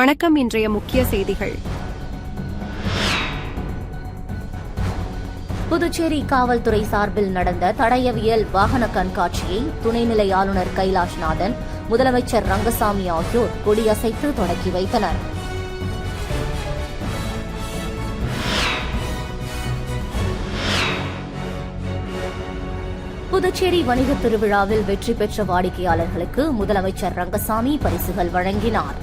வணக்கம். இன்றைய முக்கிய செய்திகள். புதுச்சேரி காவல்துறை சார்பில் நடந்த தடயவியல் வாகன கண்காட்சியை துணைநிலை ஆளுநர் கைலாஷ்நாதன், முதலமைச்சர் ரங்கசாமி ஆகியோர் கொடியசைத்து தொடக்கி வைத்தனர். புதுச்சேரி வணிகத் திருவிழாவில் வெற்றி பெற்ற வாடிக்கையாளர்களுக்கு முதலமைச்சர் ரங்கசாமி பரிசுகள் வழங்கினார்.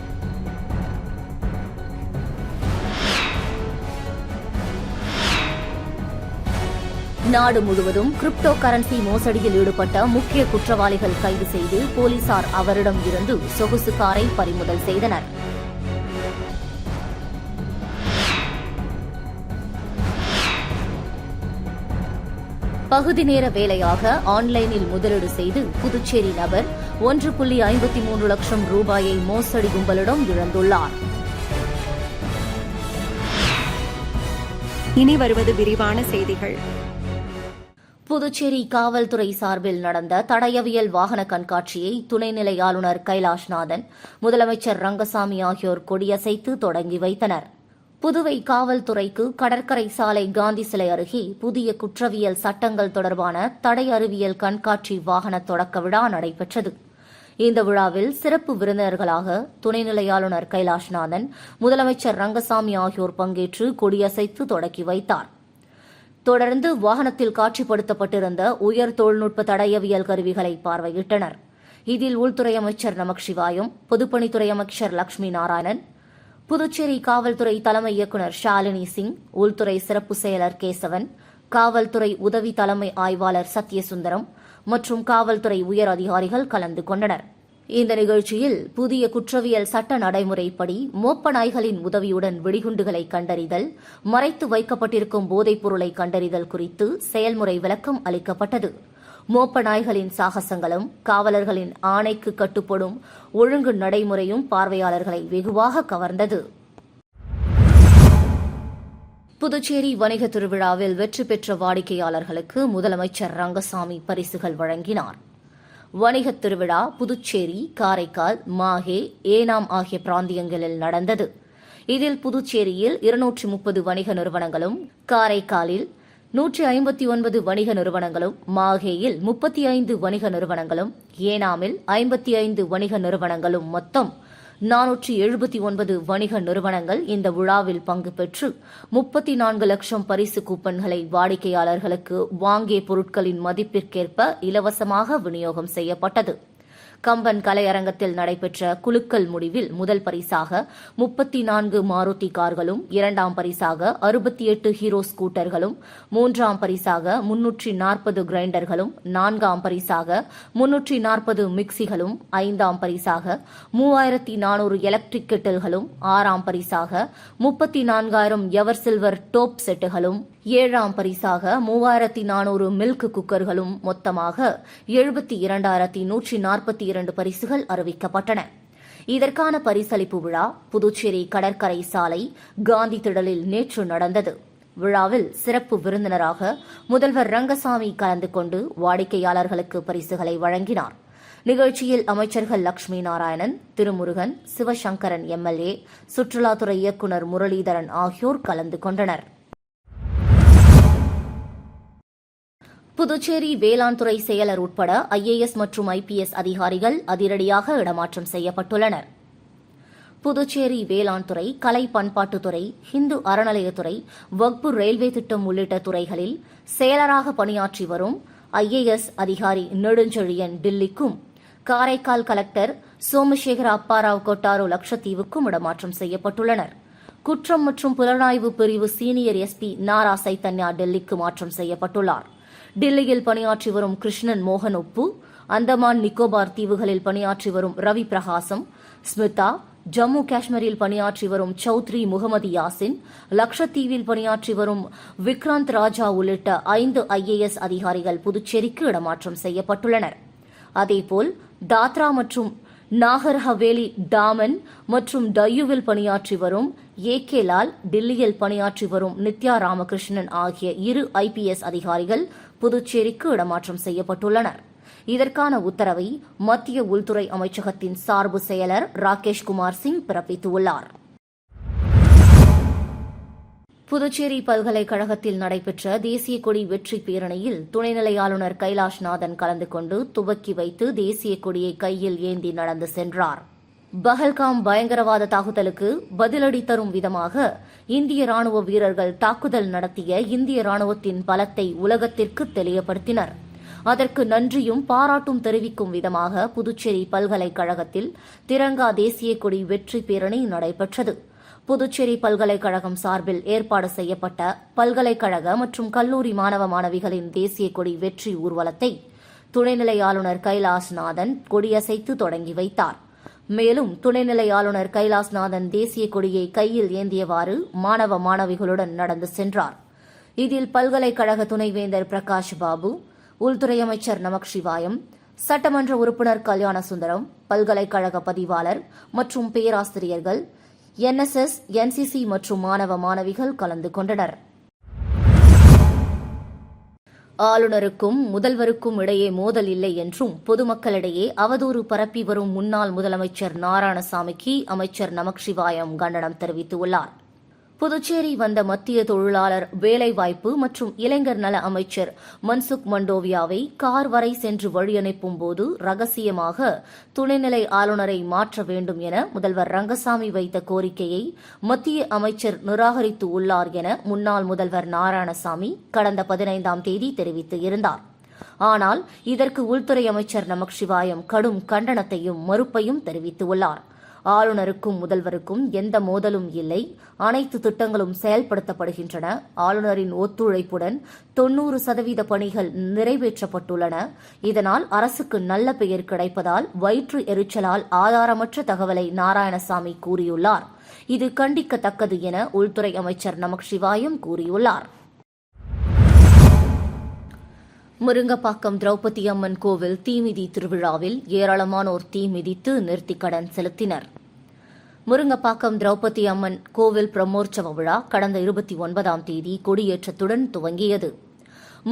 நாடு முழுவதும் கிரிப்டோ கரன்சி மோசடியில் ஈடுபட்ட முக்கிய குற்றவாளிகள் கைது செய்து போலீசார் அவரிடம் இருந்து சொகுசு காரை பறிமுதல் செய்தனர். பகுதி நேர வேலையாக ஆன்லைனில் முதலீடு செய்து புதுச்சேரி நபர் 1.53 லட்சம் ரூபாயை மோசடி கும்பலிடம் இழந்துள்ளார். இனி வருவது விரிவான செய்திகள். புதுச்சேரி காவல்துறை சார்பில் நடந்த தடயவியல் வாகன கண்காட்சியை துணைநிலை ஆளுநர் கைலாஷ்நாதன், முதலமைச்சர் ரங்கசாமி ஆகியோர் கொடியசைத்து தொடங்கி வைத்தனர். புதுவை காவல்துறைக்கு கடற்கரை சாலை காந்தி சிலை அருகே புதிய குற்றவியல் சட்டங்கள் தொடர்பான தடை அறிவியல் கண்காட்சி வாகன தொடக்க விழா நடைபெற்றது. இந்த விழாவில் சிறப்பு விருந்தினர்களாக துணைநிலை ஆளுநர் கைலாஷ்நாதன், முதலமைச்சர் ரங்கசாமி ஆகியோர் பங்கேற்று கொடியசைத்து தொடக்கி வைத்தார். தொடர்ந்து வாகனத்தில் காட்சிப்படுத்தப்பட்டிருந்த உயர் தொழில்நுட்ப தடயவியல் கருவிகளை பார்வையிட்டனர். இதில் உள்துறை அமைச்சர் நமச்சிவாயம், பொதுப்பணித்துறை அமைச்சர் லட்சுமி நாராயணன், புதுச்சேரி காவல்துறை தலைமை இயக்குநர் ஷாலினி சிங், உள்துறை சிறப்பு செயலர் கேசவன், காவல்துறை உதவி தலைமை ஆய்வாளர் சத்யசுந்தரம் மற்றும் காவல்துறை உயர் அதிகாரிகள் கலந்து கொண்டனர். இந்த நிகழ்ச்சியில் புதிய குற்றவியல் சட்ட நடைமுறைப்படி மோப்ப நாய்களின் உதவியுடன் வெடிகுண்டுகளை கண்டறிதல், மறைத்து வைக்கப்பட்டிருக்கும் போதைப் பொருளை கண்டறிதல் குறித்து செயல்முறை விளக்கம் அளிக்கப்பட்டது. மோப்ப நாய்களின் சாகசங்களும் காவலர்களின் ஆணைக்கு கட்டுப்படும் ஒழுங்கு நடைமுறையும் பார்வையாளர்களை வெகுவாக கவர்ந்தது. புதுச்சேரி வணிக திருவிழாவில் வெற்றி பெற்ற வாடிக்கையாளர்களுக்கு முதலமைச்சர் ரங்கசாமி பரிசுகள் வழங்கினார். வணிகத் திருவிழா புதுச்சேரி, காரைக்கால், மாஹே, ஏனாம் ஆகிய பிராந்தியங்களில் நடந்தது. இதில் புதுச்சேரியில் 230 வணிக நிறுவனங்களும், காரைக்காலில் 159 வணிக நிறுவனங்களும், மாஹேயில் 35 வணிக நிறுவனங்களும், ஏனாமில் 55 வணிக நிறுவனங்களும் மொத்தம் 479 வணிக நிறுவனங்கள் இந்த விழாவில் பங்கு பெற்று 34 லட்சம் பரிசு கூப்பன்களை வாடிக்கையாளர்களுக்கு வாங்கிய பொருட்களின் மதிப்பிற்கேற்ப இலவசமாக விநியோகம் செய்யப்பட்டது. கம்பன் கலையரங்கத்தில் நடைபெற்ற குலுக்கல் முடிவில் முதல் பரிசாக 34 மாருதி கார்களும், இரண்டாம் பரிசாக 68 ஹீரோ ஸ்கூட்டர்களும், மூன்றாம் பரிசாக 340 கிரைண்டர்களும், நான்காம் பரிசாக 340 மிக்சிகளும், ஐந்தாம் பரிசாக 3400 எலக்ட்ரிக் கெட்டில்களும், ஆறாம் பரிசாக 34,000 எவர் சில்வர் டோப் செட்டுகளும், ஏழாம் பரிசாக 3400 மில்க் குக்கர்களும், மொத்தமாக 72,142 பரிசுகள் அறிவிக்கப்பட்டன. இதற்கான பரிசளிப்பு விழா புதுச்சேரி கடற்கரை சாலை காந்தி திடலில் நேற்று நடந்தது. விழாவில் சிறப்பு விருந்தினராக முதல்வர் ரங்கசாமி கலந்து கொண்டு வாடிக்கையாளர்களுக்கு பரிசுகளை வழங்கினார். நிகழ்ச்சியில் அமைச்சர்கள் லட்சுமி நாராயணன், திருமுருகன், சிவசங்கரன் எம்எல்ஏ, சுற்றுலாத்துறை இயக்குநர் முரளிதரன் ஆகியோர் கலந்து கொண்டனர். புதுச்சேரி வேளாண் துறை செயலர் உட்பட IAS மற்றும் IPS அதிகாரிகள் அதிரடியாக இடமாற்றம் செய்யப்பட்டுள்ளனர். புதுச்சேரி வேளாண் துறை, கலை பண்பாட்டுத்துறை, இந்து அறநிலையத்துறை, வக்பு ரயில்வே திட்டம் உள்ளிட்ட துறைகளில் செயலராக பணியாற்றி வரும் IAS அதிகாரி நெடுஞ்செழியன் டில்லிக்கும், காரைக்கால் கலெக்டர் சோமசேகர அப்பாராவ் கொட்டாரோ லட்சத்தீவுக்கும் இடமாற்றம் செய்யப்பட்டுள்ளனர். குற்றம் மற்றும் புலனாய்வு பிரிவு சீனியர் SP நாரா சைத்தன்யா டெல்லிக்கு மாற்றம் செய்யப்பட்டுள்ளார். டில்லியில் பணியாற்றி வரும் கிருஷ்ணன் மோகன் உப்பு, அந்தமான் நிக்கோபார் தீவுகளில் பணியாற்றி வரும் ரவி பிரகாசம், ஸ்மிதா, ஜம்மு காஷ்மீரில் பணியாற்றி வரும் சௌத்ரி முகமது யாசின், லட்சத்தீவில் பணியாற்றி வரும் விக்ராந்த் ராஜா உள்ளிட்ட 5 IAS அதிகாரிகள் புதுச்சேரிக்கு இடமாற்றம் செய்யப்பட்டுள்ளனர். அதேபோல் தாத்ரா மற்றும் நாகர் ஹவேலி, டாமன் மற்றும் டையூவில் பணியாற்றி வரும் AK லால், டில்லியில் பணியாற்றி வரும் நித்யா ராமகிருஷ்ணன் ஆகிய 2 IPS அதிகாரிகள் புதுச்சேரிக்கு இடமாற்றம் செய்யப்பட்டுள்ளனர். இதற்கான உத்தரவை மத்திய உள்துறை அமைச்சகத்தின் சார்பு செயலர் ராகேஷ் குமார் சிங் பிறப்பித்துள்ளார். புதுச்சேரி பல்கலைக்கழகத்தில் நடைபெற்ற தேசிய கொடி வெற்றி பேரணியில் துணைநிலை ஆளுநர் கைலாஷ்நாதன் கலந்து கொண்டு துவக்கி வைத்து தேசிய கொடியை கையில் ஏந்தி நடந்து சென்றார். பஹல்காம் பயங்கரவாத தாக்குதலுக்கு பதிலடி தரும் விதமாக இந்திய ராணுவ வீரர்கள் தாக்குதல் நடத்திய இந்திய ராணுவத்தின் பலத்தை உலகத்திற்கு தெளிவுபடுத்தினர். அதற்கு நன்றியும் பாராட்டும் தெரிவிக்கும் விதமாக புதுச்சேரி பல்கலைக்கழகத்தில் திரங்கா தேசிய கொடி வெற்றி பேரணி நடைபெற்றது. புதுச்சேரி பல்கலைக்கழகம் சார்பில் ஏற்பாடு செய்யப்பட்ட பல்கலைக்கழக மற்றும் கல்லூரி மாணவ மாணவிகளின் தேசிய கொடி வெற்றி ஊர்வலத்தை துணைநிலை ஆளுநர் கைலாஷ்நாதன் கொடியசைத்து தொடங்கி வைத்தார். மேலும் துணைநிலை ஆளுநர் கைலாஷ்நாதன் தேசிய கொடியை கையில் ஏந்தியவாறு மாணவ மாணவிகளுடன் நடந்து சென்றார். இதில் பல்கலைக்கழக துணைவேந்தர் பிரகாஷ் பாபு, உள்துறை அமைச்சர் நமச்சிவாயம், சட்டமன்ற உறுப்பினர் கல்யாண சுந்தரம், பல்கலைக்கழக பதிவாளர் மற்றும் பேராசிரியர்கள், NSS, NCC மற்றும் மாணவ மாணவிகள் கலந்து கொண்டனர். ஆளுநருக்கும் முதல்வருக்கும் இடையே மோதல் இல்லை என்றும் பொதுமக்களிடையே அவதூறு பரப்பி வரும் முன்னாள் முதலமைச்சர் நாராயணசாமிக்கு அமைச்சர் நமச்சிவாயம் கண்டனம் தெரிவித்துள்ளார். புதுச்சேரி வந்த மத்திய தொழிலாளர் வேலைவாய்ப்பு மற்றும் இளைஞர் நல அமைச்சர் மன்சுக் மண்டோவியாவை கார் வரை சென்று வழியனுப்பும் போது ரகசியமாக துணைநிலை ஆளுநரை மாற்ற வேண்டும் என முதல்வர் ரங்கசாமி வைத்த கோரிக்கையை மத்திய அமைச்சர் நிராகரித்து உள்ளார் என முன்னாள் முதல்வர் நாராயணசாமி கடந்த 15ஆம் தேதி தெரிவித்து இருந்தார். ஆனால் இதற்கு உள்துறை அமைச்சர் நமச்சிவாயம் கடும் கண்டனத்தையும் மறுப்பையும் தெரிவித்துள்ளார். ஆளுநருக்கும் முதல்வருக்கும் எந்த மோதலும் இல்லை, அனைத்து திட்டங்களும் செயல்படுத்தப்படுகின்றன, ஆளுநரின் ஒத்துழைப்புடன் 90% பணிகள் நிறைவேற்றப்பட்டுள்ளன, இதனால் அரசுக்கு நல்ல பெயர் கிடைப்பதால் வயிற்று எரிச்சலால் ஆதாரமற்ற தகவலை நாராயணசாமி கூறியுள்ளார். இது கண்டிக்கத்தக்கது என உள்துறை அமைச்சர் நமச்சிவாயம் கூறியுள்ளார். முருங்கப்பாக்கம் திரௌபதி அம்மன் கோவில் தீமிதி திருவிழாவில் ஏராளமானோர் தீ மிதித்து நேர்த்திக்கடன் செலுத்தினர். முருங்கப்பாக்கம் திரௌபதி அம்மன் கோவில் பிரம்மோற்சவ விழா கடந்த 29ஆம் தேதி கொடியேற்றத்துடன் துவங்கியது.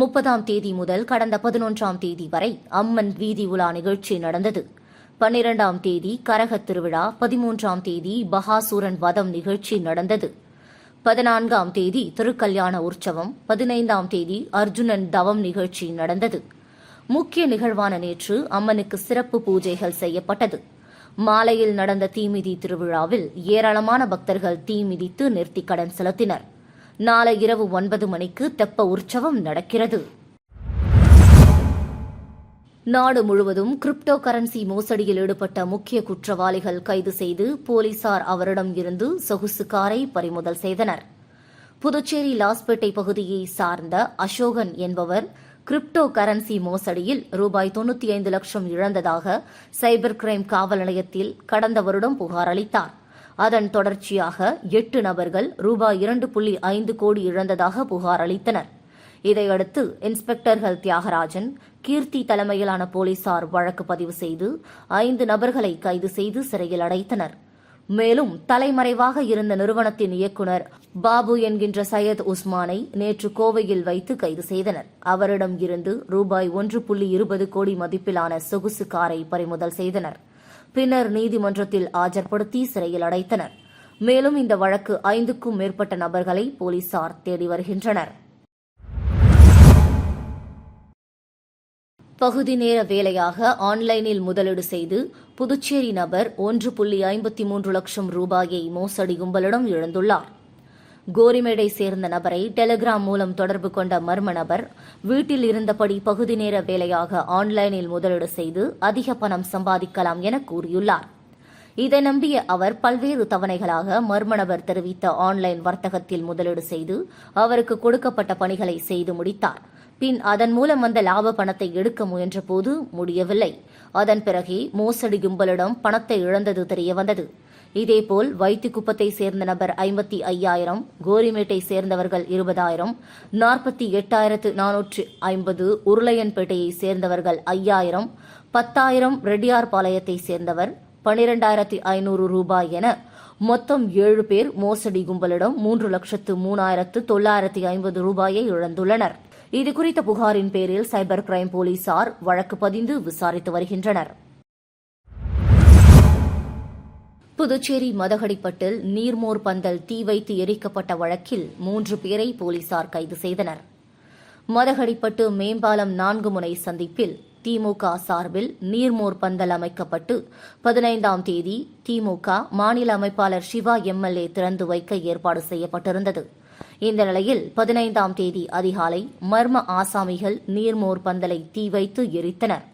30ஆம் தேதி முதல் கடந்த 11ஆம் தேதி வரை அம்மன் வீதி உலா நிகழ்ச்சி நடந்தது. 12ஆம் தேதி கரகத் திருவிழா, 13ஆம் தேதி பகாசூரன் வதம் நிகழ்ச்சி நடந்தது. 14ஆம் தேதி திருக்கல்யாண உற்சவம், 15ஆம் தேதி அர்ஜுனன் தவம் நிகழ்ச்சி நடந்தது. முக்கிய நிகழ்வான நேற்று அம்மனுக்கு சிறப்பு பூஜைகள் செய்யப்பட்டது. மாலையில் நடந்த தீமிதி திருவிழாவில் ஏராளமான பக்தர்கள் தீ மிதித்து நேர்த்திக்கடன் செலுத்தினர். நாளை இரவு 9 மணிக்கு தெப்ப உற்சவம் நடக்கிறது. நாடு முழுவதும் கிரிப்டோ கரன்சி மோசடியில் ஈடுபட்ட முக்கிய குற்றவாளிகள் கைது செய்து போலீசார் அவரிடம் இருந்து சொகுசு காரை பறிமுதல் செய்தனர். புதுச்சேரி லாஸ்பேட்டை பகுதியை சார்ந்த அசோகன் என்பவர் கிரிப்டோ கரன்சி மோசடியில் ரூபாய் 95 லட்சம் இழந்ததாக சைபர் கிரைம் காவல் நிலையத்தில் கடந்த வருடம் புகார் அளித்தார். அதன் தொடர்ச்சியாக 8 நபர்கள் ரூபாய் 2.5 கோடி இழந்ததாக புகார் அளித்தனர். இதையடுத்து இன்ஸ்பெக்டர்கள் தியாகராஜன், கீர்த்தி தலைமையிலான போலீசார் வழக்கு பதிவு செய்து 5 நபர்களை கைது செய்து சிறையில் அடைத்தனர். மேலும் தலைமறைவாக இருந்த நிறுவனத்தின் இயக்குநர் பாபு என்கின்ற சையத் உஸ்மானை நேற்று கோவையில் வைத்து கைது செய்தனர். அவரிடம் இருந்து ரூபாய் 1.20 கோடி மதிப்பிலான சொகுசு காரை பறிமுதல் செய்தனர். பின்னர் நீதிமன்றத்தில் ஆஜர்படுத்தி சிறையில் அடைத்தனர். மேலும் இந்த வழக்கு 5க்கும் மேற்பட்ட நபர்களை போலீசார் தேடி வருகின்றனர். பகுதி நேர வேலையாக ஆன்லைனில் முதலீடு செய்து புதுச்சேரி நபர் 1.53 லட்சம் ரூபாயை மோசடி கும்பலிடம் இழந்துள்ளார். கோரிமேடை சேர்ந்த நபரை டெலிகிராம் மூலம் தொடர்பு கொண்ட மர்ம நபர் வீட்டில் இருந்தபடி பகுதி நேர வேலையாக ஆன்லைனில் முதலீடு செய்து அதிக பணம் சம்பாதிக்கலாம் என கூறியுள்ளார். இதை நம்பிய அவர் பல்வேறு தவணைகளாக மர்ம நபர் தெரிவித்த ஆன்லைன் வர்த்தகத்தில் முதலீடு செய்து அவருக்கு கொடுக்கப்பட்ட பணிகளை செய்து முடித்தார். பின் அதன் மூலம் வந்த லாப பணத்தை எடுக்க முயன்றபோது முடியவில்லை. அதன் பிறகே மோசடி கும்பலிடம் பணத்தை இழந்தது தெரியவந்தது. இதேபோல் வைத்திக்குப்பத்தை சேர்ந்த நபர் 55,000, கோரிமேட்டை சேர்ந்தவர்கள் 20,000, 48,450, உருளையன்பேட்டையை சேர்ந்தவர்கள் 5,000, 10,000 ரெட்டியார்பாளையத்தை சேர்ந்தவர் 12,500 ரூபாய் என மொத்தம் 7 பேர் மோசடி கும்பலிடம் 3,03,950 ரூபாயை இழந்துள்ளனர். இதுகுறித்த புகாரின் பேரில் சைபர் கிரைம் போலீசார் வழக்கு பதிந்து விசாரித்து வருகின்றனர். புதுச்சேரி மதகடிப்பட்டில் நீர்மோர் பந்தல் தீ வைத்து எரிக்கப்பட்ட வழக்கில் 3 பேரை போலீசார் கைது செய்தனர். மதகடிப்பட்டு மேம்பாலம் 4 முனை சந்திப்பில் திமுக சார்பில் நீர்மோர் பந்தல் அமைக்கப்பட்டு 15ஆம் தேதி திமுக மாநில அமைப்பாளர் சிவா எம்எல்ஏ திறந்து வைக்க ஏற்பாடு செய்யப்பட்டிருந்தது. இந்த நிலையில் 15ஆம் தேதி அதிகாலை மர்ம ஆசாமிகள் நீர்மோர் பந்தலை தீ வைத்து எரித்தனர்.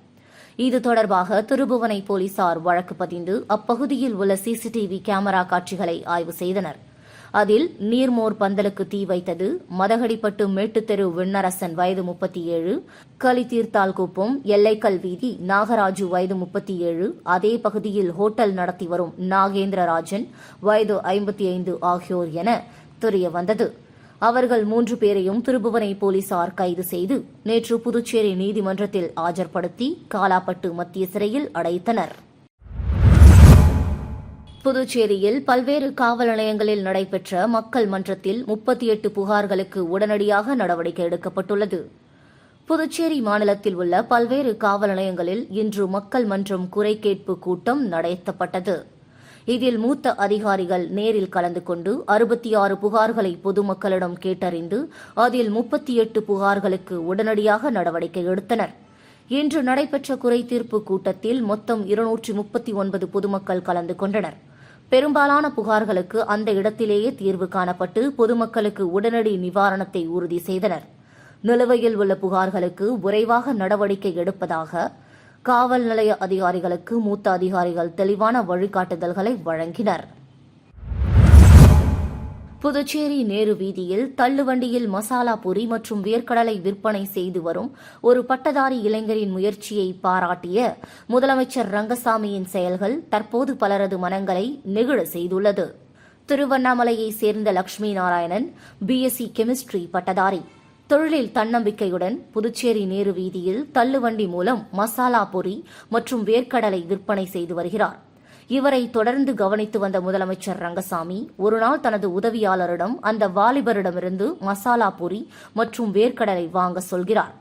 இது தொடர்பாக திருபுவனை போலீசார் வழக்கு பதிந்து அப்பகுதியில் உள்ள சிசிடிவி கேமரா காட்சிகளை ஆய்வு செய்தனர். அதில் நீர்மோர் பந்தலுக்கு தீ வைத்தது மதகடிப்பட்டு மேட்டுத்தெரு விண்ணரசன் வயது 37, கலித்தீர்த்தால்குப்பம் எல்லைக்கல் வீதி நாகராஜு வயது 37, அதே பகுதியில் ஹோட்டல் நடத்தி வரும் நாகேந்திரராஜன் வயது 55 ஆகியோர் என தெரியவந்தது. அவர்கள் 3 பேரையும் திருபுவனை போலீசார் கைது செய்து நேற்று புதுச்சேரி நீதிமன்றத்தில் ஆஜர்படுத்தி காலாப்பட்டு மத்திய சிறையில் அடைத்தனர். புதுச்சேரியில் பல்வேறு காவல் நிலையங்களில் நடைபெற்ற மக்கள் மன்றத்தில் 38 புகார்களுக்கு உடனடியாக நடவடிக்கை எடுக்கப்பட்டுள்ளது. புதுச்சேரி மாநிலத்தில் உள்ள பல்வேறு காவல் நிலையங்களில் இன்று மக்கள் மன்றம் குறை கேட்பு கூட்டம் நடத்தப்பட்டது. இதில் மூத்த அதிகாரிகள் நேரில் கலந்து கொண்டு 66 புகார்களை பொதுமக்களிடம் கேட்டறிந்து அதில் 38 புகார்களுக்கு உடனடியாக நடவடிக்கை எடுத்தனர். இன்று நடைபெற்ற குறைதீர்ப்பு கூட்டத்தில் மொத்தம் 239 பொதுமக்கள் கலந்து கொண்டனர். பெரும்பாலான புகார்களுக்கு அந்த இடத்திலேயே தீர்வு காணப்பட்டு பொதுமக்களுக்கு உடனடி நிவாரணத்தை உறுதி செய்தனர். நிலுவையில் உள்ள புகார்களுக்கு விரைவாக நடவடிக்கை எடுப்பதாக காவல் நிலைய அதிகாரிகளுக்கு மூத்த அதிகாரிகள் தெளிவான வழிகாட்டுதல்களை வழங்கினர். புதுச்சேரி நேரு வீதியில் தள்ளுவண்டியில் மசாலா பொரி மற்றும் வேர்க்கடலை விற்பனை செய்து வரும் ஒரு பட்டதாரி இளைஞரின் முயற்சியை பாராட்டிய முதலமைச்சர் ரங்கசாமியின் செயல்கள் தற்போது பலரது மனங்களை நெகிழ செய்துள்ளது. திருவண்ணாமலையைச் சேர்ந்த லட்சுமி நாராயணன் பிஎஸ்சி கெமிஸ்ட்ரி பட்டதாரி. தொழிலில் தன்னம்பிக்கையுடன் புதுச்சேரி நேரு வீதியில் தள்ளுவண்டி மூலம் மசாலா பொரி மற்றும் வேர்க்கடலை விற்பனை செய்து வருகிறார். இவரை தொடர்ந்து கவனித்து வந்த முதலமைச்சர் ரங்கசாமி ஒருநாள் தனது உதவியாளரிடம் அந்த வாலிபரிடமிருந்து மசாலா பொரி மற்றும் வேர்க்கடலை வாங்க சொல்கிறார்.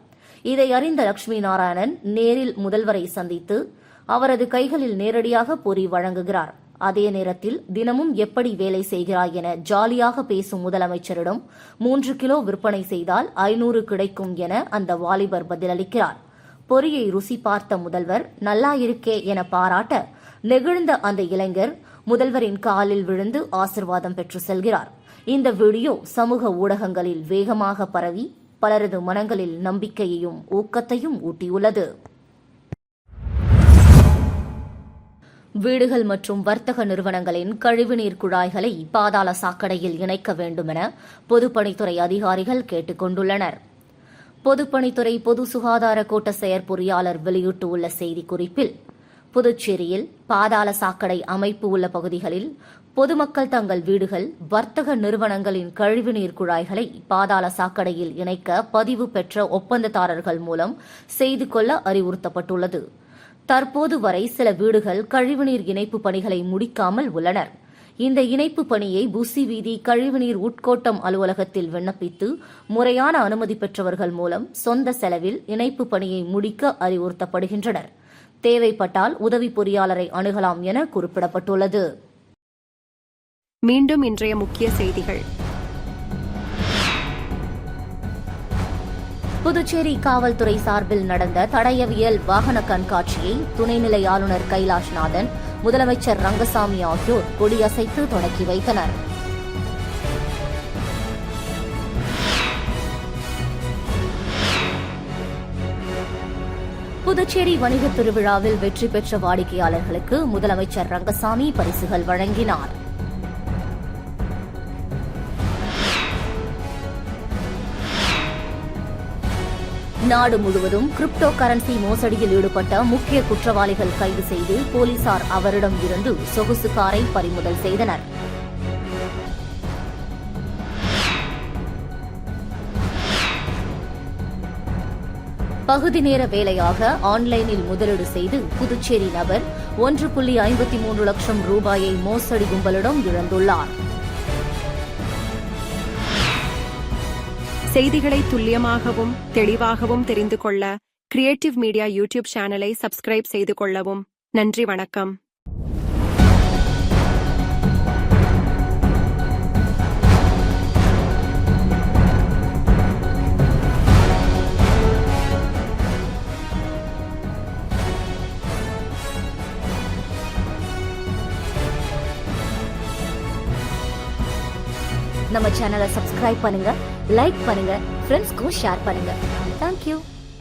இதை அறிந்த லட்சுமி நாராயணன் நேரில் முதல்வரை சந்தித்து அவரது கைகளில் நேரடியாக பொரி வழங்குகிறார். அதே நேரத்தில் தினமும் எப்படி வேலை செய்கிறாய் என ஜாலியாக பேசும் முதலமைச்சரிடம் 3 கிலோ விற்பனை செய்தால் 500 கிடைக்கும் என அந்த வாலிபர் பதிலளிக்கிறார். பொரியை ருசி பார்த்த முதல்வர் நல்லா இருக்கே என பாராட்ட நெகிழ்ந்த அந்த இளைஞர் முதல்வரின் காலில் விழுந்து ஆசிர்வாதம் பெற்று செல்கிறார். இந்த வீடியோ சமூக ஊடகங்களில் வேகமாக பரவி பலரது மனங்களில் நம்பிக்கையையும் ஊக்கத்தையும் ஊட்டியுள்ளது. வீடுகள் மற்றும் வர்த்தக நிறுவனங்களின் கழிவுநீர் குழாய்களை பாதாள சாக்கடையில் இணைக்க வேண்டும் என பொதுப்பணித்துறை அதிகாரிகள் கேட்டுக் கொண்டுள்ளனர். பொதுப்பணித்துறை பொது சுகாதார கோட்ட செயற்பொறியாளர் வெளியிட்டுள்ள செய்திக்குறிப்பில், புதுச்சேரியில் பாதாள சாக்கடை அமைப்பு உள்ள பகுதிகளில் பொதுமக்கள் தங்கள் வீடுகள், வர்த்தக நிறுவனங்களின் கழிவுநீர் குழாய்களை பாதாள சாக்கடையில் இணைக்க பதிவு பெற்ற ஒப்பந்ததாரர்கள் மூலம் செய்து கொள்ள அறிவுறுத்தப்பட்டுள்ளது. தற்போது வரை சில வீடுகள் கழிவுநீர் இணைப்பு பணிகளை முடிக்காமல் உள்ளனர். இந்த இணைப்பு பணியை புசி வீதி கழிவுநீர் உட்கோட்டம் அலுவலகத்தில் விண்ணப்பித்து முறையான அனுமதி பெற்றவர்கள் மூலம் சொந்த செலவில் இணைப்பு பணியை முடிக்க அறிவுறுத்தப்படுகின்றனர். தேவைப்பட்டால் உதவி பொறியாளரை அணுகலாம் என குறிப்பிடப்பட்டுள்ளது. மீண்டும் இன்றைய முக்கிய செய்திகள். புதுச்சேரி காவல்துறை சார்பில் நடந்த தடயவியல் வாகன கண்காட்சியை துணைநிலை ஆளுநர் கைலாஷ்நாதன், முதலமைச்சர் ரங்கசாமி ஆகியோர் கொடியசைத்து தொடக்கி வைத்தனர். புதுச்சேரி வணிகத் திருவிழாவில் வெற்றி பெற்ற வாடிக்கையாளர்களுக்கு முதலமைச்சர் ரங்கசாமி பரிசுகள் வழங்கினார். நாடு முழுவதும் கிரிப்டோ கரன்சி மோசடியில் ஈடுபட்ட முக்கிய குற்றவாளிகள் கைது செய்து போலீசார் அவரிடம் இருந்து சொகுசு காரை பறிமுதல் செய்தனர். பகுதி நேர வேலையாக ஆன்லைனில் முதலீடு செய்து புதுச்சேரி நபர் 1.53 லட்சம் ரூபாயை மோசடி கும்பலிடம் இழந்துள்ளார். செய்திகளை துல்லியமாகவும் தெளிவாகவும் தெரிந்து கொள்ள கிரியேட்டிவ் மீடியா யூடியூப் சேனலை சப்ஸ்கிரைப் செய்து கொள்ளவும். நன்றி, வணக்கம். நம்ம சேனலை சப்ஸ்கிரைப் பண்ணுங்க, லைக் பண்ணுங்க, ஃப்ரெண்ட்ஸ்க்கும் ஷேர் பண்ணுங்க. தேங்க்யூ.